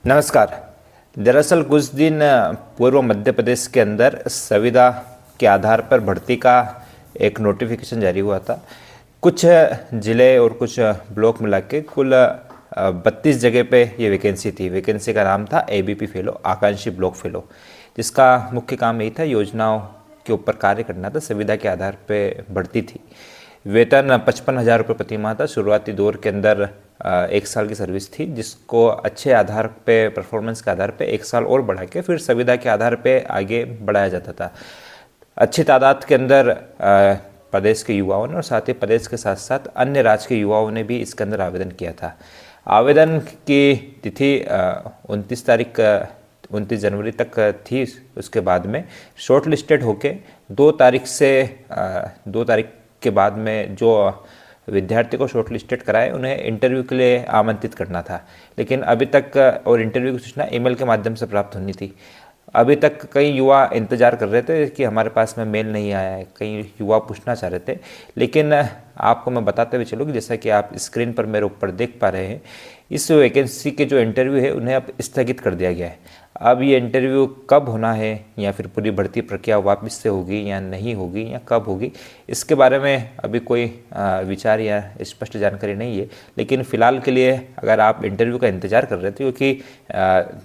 नमस्कार। दरअसल कुछ दिन पूर्व मध्य प्रदेश के अंदर संविदा के आधार पर भर्ती का एक नोटिफिकेशन जारी हुआ था। कुछ ज़िले और कुछ ब्लॉक मिला के कुल 32 जगह पे ये वैकेंसी थी। वैकेंसी का नाम था एबीपी फेलो, आकांक्षी ब्लॉक फेलो, जिसका मुख्य काम यही था, योजनाओं के ऊपर कार्य करना था। संविदा के आधार पर भर्ती थी। वेतन 55,000 रुपये प्रति माह था। शुरुआती दौर के अंदर 1 साल की सर्विस थी, जिसको अच्छे आधार पे, परफॉर्मेंस के आधार पे 1 साल और बढ़ा के फिर संविदा के आधार पे आगे बढ़ाया जाता था। अच्छी तादाद के अंदर प्रदेश के युवाओं ने और साथ ही प्रदेश के साथ साथ अन्य राज्य के युवाओं ने भी इसके अंदर आवेदन किया था। आवेदन की तिथि 29 जनवरी तक थी। उसके बाद में शॉर्ट लिस्टेड होके 2 तारीख के बाद में जो विद्यार्थी को शॉर्ट लिस्टेड कराए उन्हें इंटरव्यू के लिए आमंत्रित करना था। लेकिन अभी तक और इंटरव्यू की सूचना ईमेल के माध्यम से प्राप्त होनी थी। अभी तक कई युवा इंतजार कर रहे थे कि हमारे पास में मेल नहीं आया है। कई युवा पूछना चाह रहे थे, लेकिन आपको मैं बताते हुए चलूँ कि जैसा कि आप स्क्रीन पर मेरे ऊपर देख पा रहे हैं, इस वैकेंसी के जो इंटरव्यू है उन्हें अब स्थगित कर दिया गया है। अब ये इंटरव्यू कब होना है या फिर पूरी भर्ती प्रक्रिया वापस से होगी या नहीं होगी या कब होगी, इसके बारे में अभी कोई विचार या स्पष्ट जानकारी नहीं है। लेकिन फ़िलहाल के लिए अगर आप इंटरव्यू का इंतज़ार कर रहे थे, क्योंकि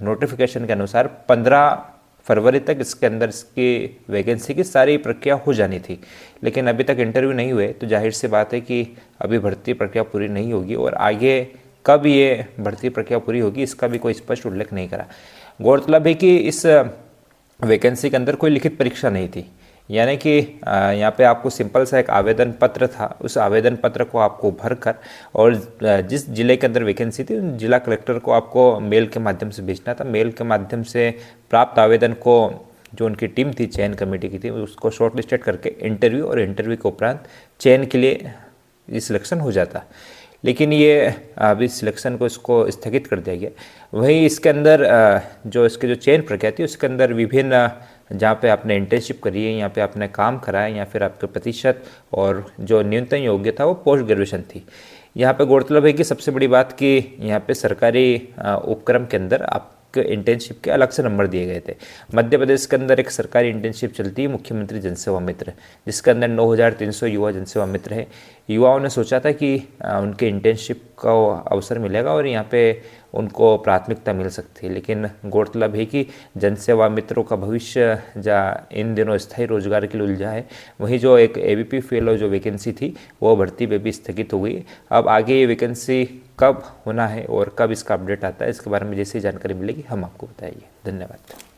नोटिफिकेशन के अनुसार 15 फरवरी तक इसके अंदर इसकी वैकेंसी की सारी प्रक्रिया हो जानी थी, लेकिन अभी तक इंटरव्यू नहीं हुए, तो जाहिर सी बात है कि अभी भर्ती प्रक्रिया पूरी नहीं होगी और आगे कब ये भर्ती प्रक्रिया पूरी होगी इसका भी कोई स्पष्ट उल्लेख नहीं करा। गौरतलब है कि इस वैकेंसी के अंदर कोई लिखित परीक्षा नहीं थी, यानी कि यहाँ पे आपको सिंपल सा एक आवेदन पत्र था। उस आवेदन पत्र को आपको भरकर और जिस जिले के अंदर वैकेंसी थी उन जिला कलेक्टर को आपको मेल के माध्यम से भेजना था। मेल के माध्यम से प्राप्त आवेदन को जो उनकी टीम थी, चयन कमेटी की थी, उसको शॉर्ट लिस्टेड करके इंटरव्यू और इंटरव्यू के उपरांत चयन के लिए सिलेक्शन हो जाता। लेकिन ये अभी सिलेक्शन को इसको स्थगित कर दिया गया। वहीं इसके अंदर जो चयन प्रक्रिया थी उसके अंदर विभिन्न, जहाँ पे आपने इंटर्नशिप करी है, यहाँ पे आपने काम करा है, या फिर आपके प्रतिशत और जो न्यूनतम योग्य था वो पोस्ट ग्रेजुएशन थी। यहाँ पे गौरतलब है कि सबसे बड़ी बात कि यहाँ पे सरकारी उपक्रम के अंदर आप इंटर्नशिप के अलग से नंबर दिए गए थे। मध्य प्रदेश के अंदर एक सरकारी इंटर्नशिप चलती है, मुख्यमंत्री जनसेवा मित्र, जिसके अंदर 9,300 युवा जनसेवा मित्र हैं। युवाओं ने सोचा था कि उनके इंटर्नशिप का अवसर मिलेगा और यहाँ पे उनको प्राथमिकता मिल सकती है। लेकिन गौरतलब है कि जनसेवा मित्रों का भविष्य जहाँ इन दिनों स्थायी रोजगार के लिए उलझा है, वहीं जो एक एबीपी फेलो जो वैकेंसी थी वो भर्ती में भी स्थगित हो गई। अब आगे ये वैकेंसी कब होना है और कब इसका अपडेट आता है, इसके बारे में जैसी जानकारी मिलेगी हम आपको बताएंगे। धन्यवाद।